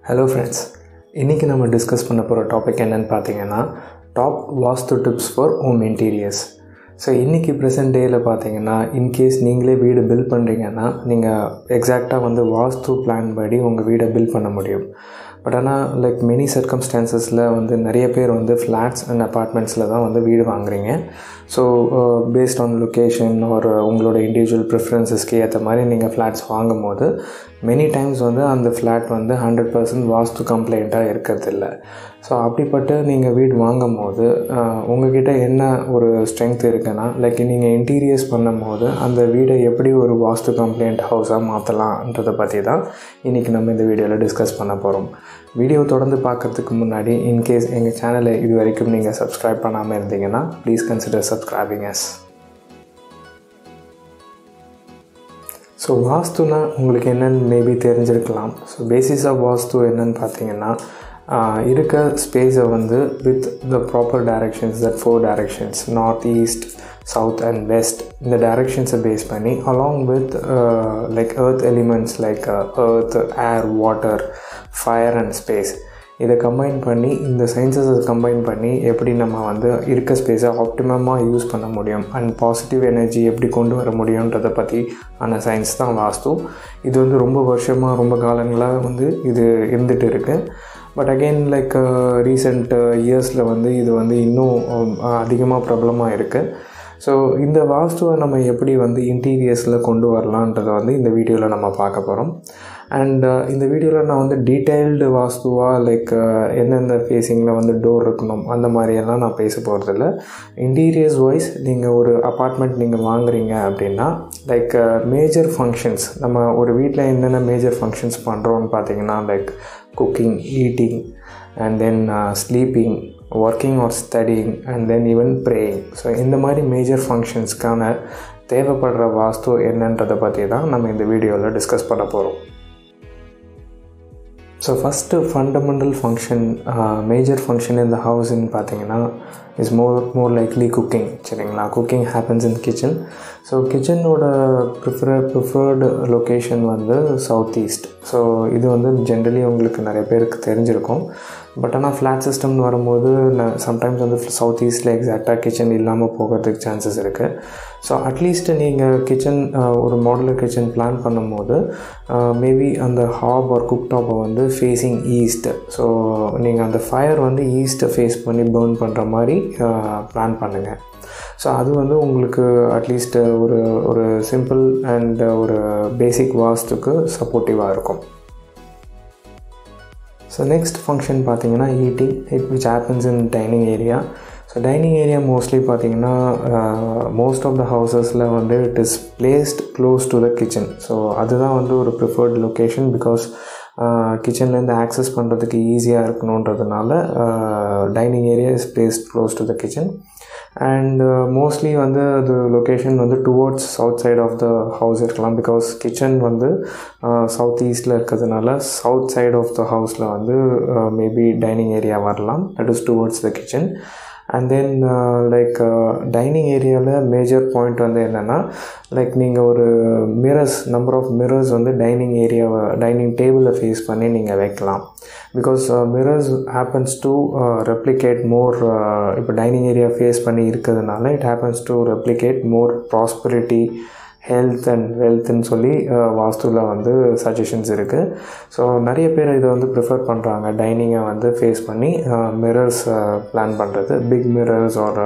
Hello friends, இன்னைக்கு நம்ம discuss பண்ண போகிற டாபிக் என்னன்னு பார்த்தீங்கன்னா top vastu tips for home interiors. So இன்றைக்கி ப்ரெசென்ட் டேயில் பார்த்தீங்கன்னா இன்கேஸ் நீங்களே வீடு பில்ட் பண்ணுறீங்கன்னா நீங்கள் எக்ஸாக்டாக வாஸ்து பிளான் படி உங்கள் வீடை பில்ட் பண்ண முடியும். பட் ஆனால் லைக் மெனி சர்க்கம்ஸ்டான்சஸில் நிறைய பேர் ஃப்ளாட்ஸ் அண்ட் அப்பார்ட்மெண்ட்ஸில் தான் வீடு வாங்குறீங்க. ஸோ பேஸ்ட் ஆன் லொக்கேஷன் ஒரு உங்களோட இண்டிவிஜுவல் ப்ரிஃபரன்ஸஸ்க்கு ஏற்ற மாதிரி நீங்கள் ஃப்ளாட்ஸ் வாங்கும் போது மெனி டைம்ஸ் அந்த ஃப்ளாட் 100% வாஸ்து கம்ப்ளைண்ட்டாக இருக்கிறதில்ல. ஸோ அப்படிப்பட்டு நீங்கள் வீடு வாங்கும் போது உங்கள்கிட்ட என்ன ஒரு ஸ்ட்ரென்த் இருக்குன்னா லைக் நீங்கள் இன்டீரியர்ஸ் பண்ணும் போது அந்த வீடை எப்படி ஒரு வாஸ்து கம்ப்ளைண்ட் ஹவுஸாக மாற்றலான்றதை பற்றி தான் இன்றைக்கி நம்ம இந்த வீடியோவில் டிஸ்கஸ் பண்ண போகிறோம். வீடியோ தொடர்ந்து பார்க்குறதுக்கு முன்னாடி இன்கேஸ் எங்கள் சேனலை இது வரைக்கும் நீங்கள் சப்ஸ்கிரைப் பண்ணாமல் இருந்தீங்கன்னா please consider subscribing us. So வாஸ்துனா உங்களுக்கு என்னென்னு மேபி தெரிஞ்சிருக்கலாம். ஸோ பேசிஸ் ஆஃப் வாஸ்து என்னென்னு பார்த்தீங்கன்னா இருக்க ஸ்பேஸை with the proper directions, that 4 directions, north, east, south and west, இந்த டைரக்ஷன்ஸை பேஸ் பண்ணி along with like earth elements like earth, air, water, fire and space, இதை கம்பைன் பண்ணி இந்த சயின்ஸஸை கம்பைன் பண்ணி எப்படி நம்ம இருக்க ஸ்பேஸை ஆப்டிமமாக யூஸ் பண்ண முடியும் அண்ட் பாசிட்டிவ் எனர்ஜி எப்படி கொண்டு வர முடியுன்றதை பற்றி ஆன சயின்ஸ் தான் வாஸ்து. இது ரொம்ப வருஷமாக ரொம்ப காலங்களாக இது இருந்துகிட்டு இருக்குது. பட் அகெயின் லைக் ரீசெண்ட் இயர்ஸில் இது இன்னும் அதிகமாக பிரபலமாக இருக்குது. ஸோ இந்த வாஸ்துவை நம்ம எப்படி இன்டீரியர்ஸில் கொண்டு வரலான்றதை இந்த வீடியோவில் நம்ம பார்க்க போகிறோம். அண்ட் இந்த வீடியோவில் நான் டீட்டெயில்டு வாஸ்துவாக லைக் எந்தெந்த ஃபேஸிங்கில் டோர் இருக்கணும் அந்த மாதிரியெல்லாம் நான் பேச போகிறதில்ல. இன்டீரியர்ஸ் வைஸ் நீங்கள் ஒரு அப்பார்ட்மெண்ட் நீங்கள் வாங்குறீங்க அப்படின்னா லைக் மேஜர் ஃபங்க்ஷன்ஸ், நம்ம ஒரு வீட்டில் என்னென்ன மேஜர் ஃபங்க்ஷன்ஸ் பண்ணுறோன்னு பார்த்தீங்கன்னா like cooking, eating, and then sleeping, working R studying, and then even praying. So இந்த மாதிரி மேஜர் ஃபங்க்ஷன்ஸ்க்கான தேவைப்படுற வாஸ்து என்னன்றதை பற்றி தான் நம்ம இந்த வீடியோவில் டிஸ்கஸ் பண்ண போகிறோம். So first fundamental function, major function இந்த ஹவுஸ்ன்னு பார்த்தீங்கன்னா இஸ் மோர் லைக்லி குக்கிங். சரிங்களா? Cooking happens in kitchen. So கிச்சனோட preferred location south east. So இது ஜென்ரலி உங்களுக்கு நிறைய பேருக்கு தெரிஞ்சிருக்கும். பட் ஆனால் ஃப்ளாட் சிஸ்டம்னு வரும்போது சம்டைம்ஸ் சவுத் ஈஸ்ட்டில் எக்ஸாக்டாக கிச்சன் இல்லாமல் போகிறதுக்கு சான்சஸ் இருக்குது. ஸோ அட்லீஸ்ட் நீங்கள் கிச்சன் ஒரு மாடுலர் கிச்சன் பிளான் பண்ணும்போது மேபி அந்த ஹாப் ஒரு குக் டாப்பை ஃபேஸிங் ஈஸ்ட். ஸோ நீங்கள் அந்த ஃபயர் ஈஸ்ட்டை ஃபேஸ் பண்ணி பர்ன் பண்ணுற மாதிரி பிளான் பண்ணுங்கள். ஸோ அது உங்களுக்கு அட்லீஸ்ட் ஒரு சிம்பிள் அண்ட் ஒரு பேசிக் வாஸ்துக்கு சப்போர்ட்டிவாக இருக்கும். ஸோ நெக்ஸ்ட் ஃபங்க்ஷன் பார்த்தீங்கன்னா eating, which happens in dining area. So dining area mostly பார்த்தீங்கன்னா மோஸ்ட் ஆஃப் த ஹவுசஸில் it is placed close to the kitchen. So அதுதான் ஒரு ப்ரிஃபர்ட் லொக்கேஷன். பிகாஸ் கிச்சன்லேருந்து ஆக்சஸ் பண்ணுறதுக்கு ஈஸியாக இருக்கணுன்றதுனால dining area is placed close to the kitchen. And mostly அது location towards south side of the house இருக்கலாம். Because kitchen south ஈஸ்டில் இருக்கிறதுனால சவுத் சைட் ஆஃப் த ஹவுஸில் மேபி டைனிங் ஏரியா வரலாம், that is towards the kitchen. And then like dining ஏரியாவில் major point என்னென்னா like நீங்கள் ஒரு mirrors, number of mirrors dining ஏரியாவை, டைனிங் டேபிளை ஃபேஸ் பண்ணி நீங்கள் வைக்கலாம். Because mirrors happens to replicate more. இப்போ டைனிங் ஏரியா ஃபேஸ் பண்ணி இருக்கிறதுனால it happens to replicate more prosperity, health and வெல்த்துன்னு சொல்லி வாஸ்துவில் சஜஷன்ஸ் இருக்குது. ஸோ நிறைய பேர் இதை ப்ரிஃபர் பண்ணுறாங்க, டைனிங்கை ஃபேஸ் பண்ணி மிரர்ஸ் பிளான் பண்ணுறது. Big mirrors or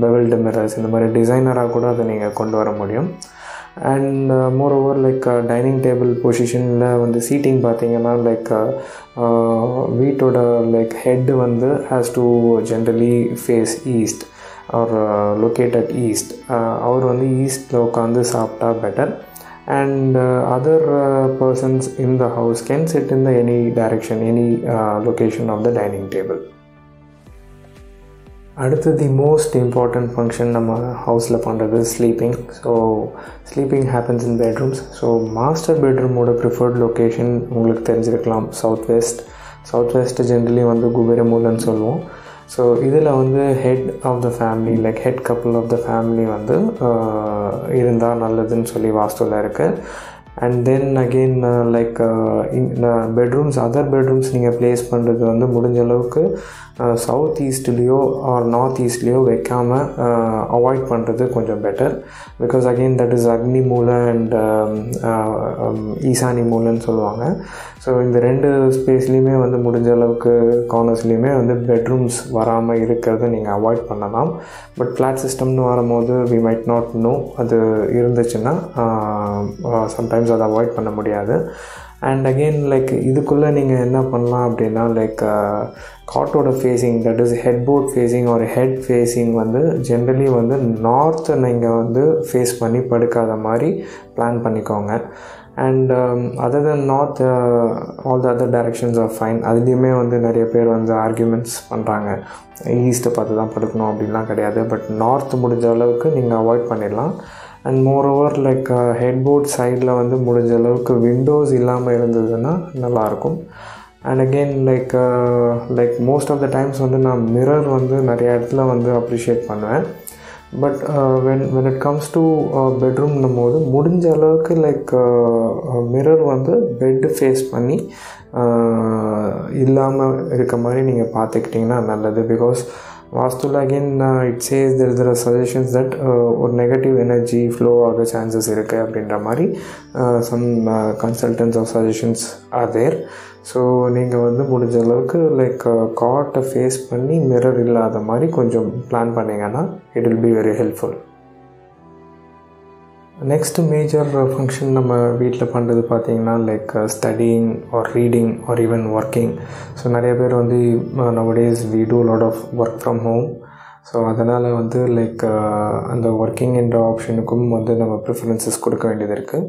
bevelled mirrors, இந்த மாதிரி டிசைனராக கூட அதை நீங்கள் கொண்டு வர முடியும். And more over like dining table பொசிஷனில் சீட்டிங் பார்த்தீங்கன்னா லைக் வீட்டோட like head has to generally face east or located east. அவர் ஈஸ்ட்டில் உட்காந்து சாப்பிட்டா better. And other persons in the house can sit in the any direction, any location of the dining table. அடுத்து the most important function நம்ம ஹவுஸில் பண்ணுறது sleeping. So sleeping happens in bedrooms. So master பெட்ரூமோட preferred location உங்களுக்கு தெரிஞ்சிருக்கலாம் south west. South west generally Kubera மூலைன்னு சொல்லுவோம். So இதில் head of the family, like head couple of the family இருந்தால் நல்லதுன்னு சொல்லி வாஸ்துவில் இருக்குது. And then again like bedrooms, other bedrooms நீங்கள் ப்ளேஸ் பண்ணுறது வந்து முடிஞ்ச அளவுக்கு சவுத் ஈஸ்ட்லேயோ ஆர் நார்த் ஈஸ்ட்லேயோ வைக்காமல் அவாய்ட் பண்ணுறது கொஞ்சம் better. Because again that is அக்னி மூலை அண்ட் ஈசானி மூலைன்னு சொல்லுவாங்க. ஸோ இந்த 2 ஸ்பேஸ்லேயுமே வந்து முடிஞ்ச அளவுக்கு கார்னர்ஸ்லேயுமே வந்து பெட்ரூம்ஸ் வராமல் இருக்கிறத நீங்கள் அவாய்ட் பண்ணலாம். பட் ஃப்ளாட் சிஸ்டம்னு வரும்போது வி மைட் நாட் நோ, அது இருந்துச்சுன்னா சம்டைம்ஸ் அதை அவாய்ட் பண்ண முடியாது. அண்ட் அகெயின் லைக் இதுக்குள்ளே நீங்கள் என்ன பண்ணலாம் அப்படின்னா லைக் காட்டோட facing, that is head board facing ஒரு ஹெட் ஃபேஸிங் வந்து ஜென்ரலி வந்து நார்த்தை நீங்கள் வந்து ஃபேஸ் பண்ணி படுக்காத மாதிரி பிளான் பண்ணிக்கோங்க. And other than north all the other directions are fine. அதுலேயுமே வந்து நிறைய பேர் வந்து ஆர்கியூமெண்ட்ஸ் பண்ணுறாங்க, ஈஸ்ட்டை பார்த்து தான் படுக்கணும் அப்படின்லாம் கிடையாது. பட் நார்த் முடிஞ்ச அளவுக்கு நீங்கள் அவாய்ட் பண்ணிடலாம். அண்ட் மோரோவர் லைக் ஹெட்போர்ட் சைடில் வந்து முடிஞ்ச அளவுக்கு விண்டோஸ் இல்லாமல் இருந்ததுன்னா நல்லாயிருக்கும். And again like most of the times வந்து நான் மிரர் வந்து நிறைய இடத்துல வந்து அப்ரிஷியேட் பண்ணுவேன். But when it comes to பெட்ரூம்னும் போது முடிஞ்ச அளவுக்கு லைக் மிரர் வந்து பெட்டு ஃபேஸ் பண்ணி இல்லாமல் இருக்க மாதிரி நீங்கள் பார்த்துக்கிட்டிங்கன்னா நல்லது. பிகாஸ் வாஸ்துல again it says there are suggestions that ஒரு நெகட்டிவ் எனர்ஜி ஃப்ளோ ஆக சான்சஸ் இருக்குது அப்படின்ற மாதிரி some consultants of suggestions are there. So நீங்கள் வந்து முடிஞ்ச அளவுக்கு லைக் காட்டை ஃபேஸ் பண்ணி மிரர் இல்லாத மாதிரி கொஞ்சம் பிளான் பண்ணிங்கன்னா it will be very helpful. Next major function நம்ம வீட்டில் பண்ணுறது பார்த்திங்கன்னா like studying or reading or even working. So நிறைய பேர் வந்து nowadays we do lot of work from home. So அதனால் வந்து லைக் அந்த ஒர்க்கிங் என்ற ஆப்ஷனுக்கும் வந்து நம்ம ப்ரிஃபரன்சஸ் கொடுக்க வேண்டியது இருக்குது.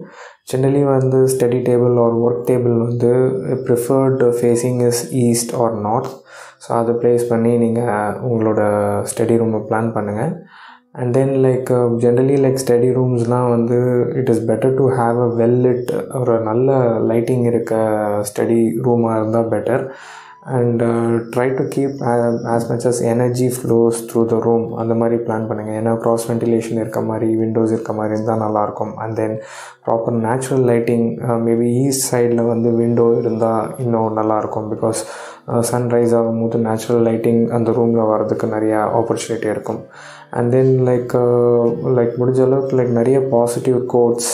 ஜென்ரலி வந்து study table or work table வந்து preferred facing is east or north. So அதை ப்ளேஸ் பண்ணி நீங்கள் உங்களோட ஸ்டடி ரூமை பிளான் பண்ணுங்கள். And then like generally like study roomsலாம் வந்து it is better to have a well lit ஒரு நல்ல லைட்டிங் இருக்க ஸ்டடி ரூமாக இருந்தால் better. And try to keep as much as energy flows through the room அந்த மாதிரி plan பண்ணுங்கள். ஏன்னா க்ராஸ் வென்டிலேஷன் இருக்க மாதிரி விண்டோஸ் இருக்க மாதிரி இருந்தால் நல்லாயிருக்கும். And then proper natural lighting, maybe east சைடில் வந்து விண்டோ இருந்தால் இன்னும் நல்லாயிருக்கும். பிகாஸ் சன்ரைஸ் ஆகும்போது நேச்சுரல் லைட்டிங் அந்த ரூமில் வர்றதுக்கு நிறையா ஆப்பர்ச்சுனிட்டி இருக்கும். அண்ட் தென் லைக் முடிஞ்ச அளவுக்கு லைக் நிறைய பாசிட்டிவ் கோட்ஸ்,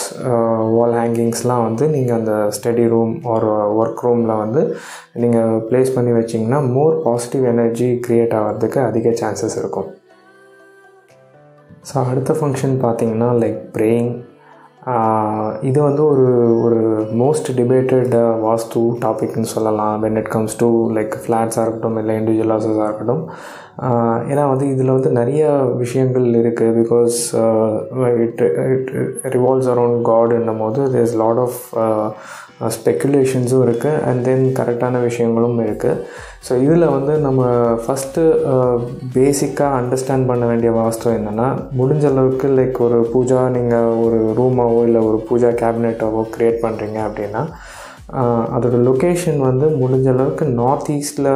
வால் ஹேங்கிங்ஸ்லாம் வந்து நீங்கள் அந்த ஸ்டடி ரூம் ஒரு ஒர்க் ரூமில் வந்து நீங்கள் ப்ளேஸ் பண்ணி வச்சிங்கன்னா மோர் பாசிட்டிவ் எனர்ஜி க்ரியேட் ஆகிறதுக்கு அதிக சான்சஸ் இருக்கும். ஸோ அடுத்த ஃபங்க்ஷன் பார்த்திங்கன்னா லைக் ப்ரேயிங். இது வந்து ஒரு மோஸ்ட் டிபேட்டட் வாஸ்து டாபிக்னு சொல்லலாம் when it comes to like ஃப்ளாட்ஸாக இருக்கட்டும் இல்லை இண்டிவிஜுவல் ஹவுஸஸாக இருக்கட்டும். ஏன்னா வந்து இதில் வந்து நிறைய விஷயங்கள் இருக்குது. Because it revolves around god என்னும் போது there is lot of ஸ்பெக்குலேஷன்ஸும் இருக்குது அண்ட் தென் கரெக்டான விஷயங்களும் இருக்குது. ஸோ இதில் வந்து நம்ம ஃபஸ்ட்டு பேசிக்காக அண்டர்ஸ்டாண்ட் பண்ண வேண்டிய வாஸ்து என்னென்னா, முடிஞ்ச அளவுக்கு லைக் ஒரு பூஜா நீங்கள் ஒரு ரூமாவோ இல்லை ஒரு பூஜா கேபினெட்டாவோ க்ரியேட் பண்ணுறீங்க அப்படின்னா அதோடய லொக்கேஷன் வந்து முடிஞ்ச அளவுக்கு நார்த் ஈஸ்டில்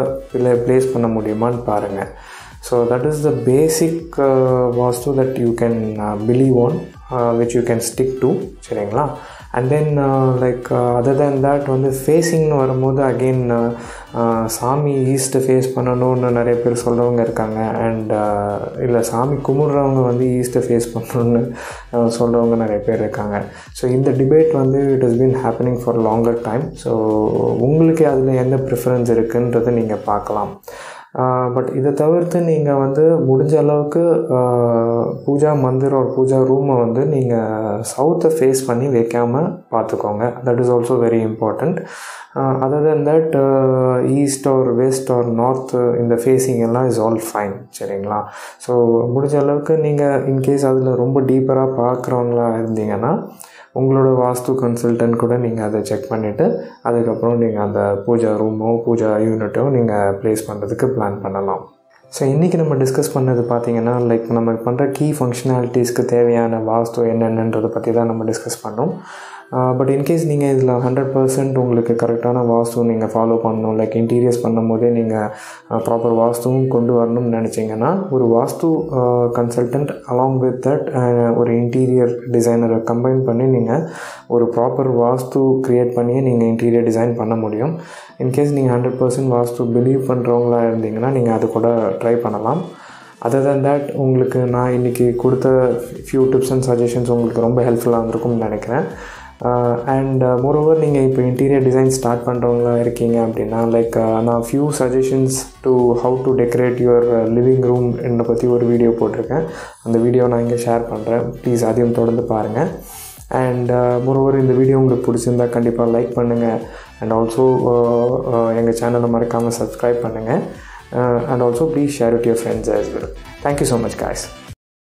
ப்ளேஸ் பண்ண முடியுமான்னு பாருங்கள். So that is the basic vastu that you can believe on which you can stick to. சரிங்களா? And then like other than that வந்து ஃபேஸிங்னு வரும்போது அகெயின் சாமி ஈஸ்ட்டை ஃபேஸ் பண்ணணும்னு நிறைய பேர் சொல்கிறவங்க இருக்காங்க. அண்ட் இல்லை சாமி கும்பிட்றவங்க வந்து ஈஸ்ட்டை ஃபேஸ் பண்ணணுன்னு சொல்கிறவங்க நிறைய பேர் இருக்காங்க. ஸோ இந்த டிபேட் வந்து it has been happening for longer time. So உங்களுக்கு அதில் என்ன ப்ரிஃபரன்ஸ் இருக்குன்றதை நீங்கள் பார்க்கலாம். பட் இதை தவிர்த்து நீங்கள் வந்து முடிஞ்ச அளவுக்கு பூஜா மந்திர் ஒரு பூஜா ரூமை வந்து நீங்கள் சவுத்தை ஃபேஸ் பண்ணி வைக்காமல் பார்த்துக்கோங்க. That is also very important. Other than that east or west or north இந்த ஃபேஸிங் எல்லாம் இஸ் ஆல் ஃபைன். சரிங்களா? ஸோ முடிஞ்ச அளவுக்கு நீங்கள் இன்கேஸ் அதில் ரொம்ப டீப்பராக பார்க்குறவங்களா இருந்தீங்கன்னா உங்களோட வாஸ்து கன்சல்டன்ட் கூட நீங்கள் அதை செக் பண்ணிவிட்டு அதுக்கப்புறம் நீங்கள் அந்த பூஜா ரூமோ பூஜா யூனிட்டோ நீங்கள் ப்ளேஸ் பண்ணுறதுக்கு பிளான் பண்ணலாம். ஸோ இன்றைக்கி நம்ம டிஸ்கஸ் பண்ணது பார்த்திங்கன்னா லைக் நம்ம பண்ணுற கீ ஃபங்க்ஷனாலிட்டிஸ்க்கு தேவையான வாஸ்து என்னென்னன்றதை பற்றி தான் நம்ம டிஸ்கஸ் பண்ணோம். பட் இன்கேஸ் நீங்கள் இதில் 100% உங்களுக்கு கரெக்டான வாஸ்து நீங்கள் ஃபாலோ பண்ணணும், லைக் இன்டீரியர்ஸ் பண்ணும் போதே நீங்கள் ப்ராப்பர் வாஸ்துவும் கொண்டு வரணும்னு நினச்சிங்கன்னா ஒரு வாஸ்து கன்சல்டன்ட் அலாங் வித் தட் ஒரு இன்டீரியர் டிசைனரை கம்பைன் பண்ணி நீங்கள் ஒரு ப்ராப்பர் வாஸ்து க்ரியேட் பண்ணியே நீங்கள் இன்டீரியர் டிசைன் பண்ண முடியும். இன்கேஸ் நீங்கள் 100% வாஸ்து பிலீவ் பண்ணுறவங்களா இருந்தீங்கன்னா நீங்கள் அது கூட ட்ரை பண்ணலாம். அதர் தேன் தேட் உங்களுக்கு நான் இன்றைக்கி கொடுத்த ஃபியூ டிப்ஸ் அண்ட் சஜஷன்ஸ் உங்களுக்கு ரொம்ப ஹெல்ப்ஃபுல்லாக இருந்திருக்கும்னு நினைக்கிறேன். அண்ட் மோரோவர் நீங்கள் இப்போ இன்டீரியர் டிசைன் ஸ்டார்ட் பண்ணுறவங்களா இருக்கீங்க அப்படின்னா லைக் நான் few suggestions to how to decorate your living room என்னை பற்றி ஒரு வீடியோ போட்டிருக்கேன். அந்த வீடியோ நான் இங்கே ஷேர் பண்ணுறேன், ப்ளீஸ் அதையும் தொடர்ந்து பாருங்கள். அண்ட் மோரோவர் இந்த வீடியோ உங்களுக்கு பிடிச்சிருந்தா கண்டிப்பாக லைக் பண்ணுங்கள். அண்ட் ஆல்சோ எங்கள் சேனலை மறக்காமல் சப்ஸ்கிரைப் பண்ணுங்கள். And also please share it to your friends as well. Thank you so much guys.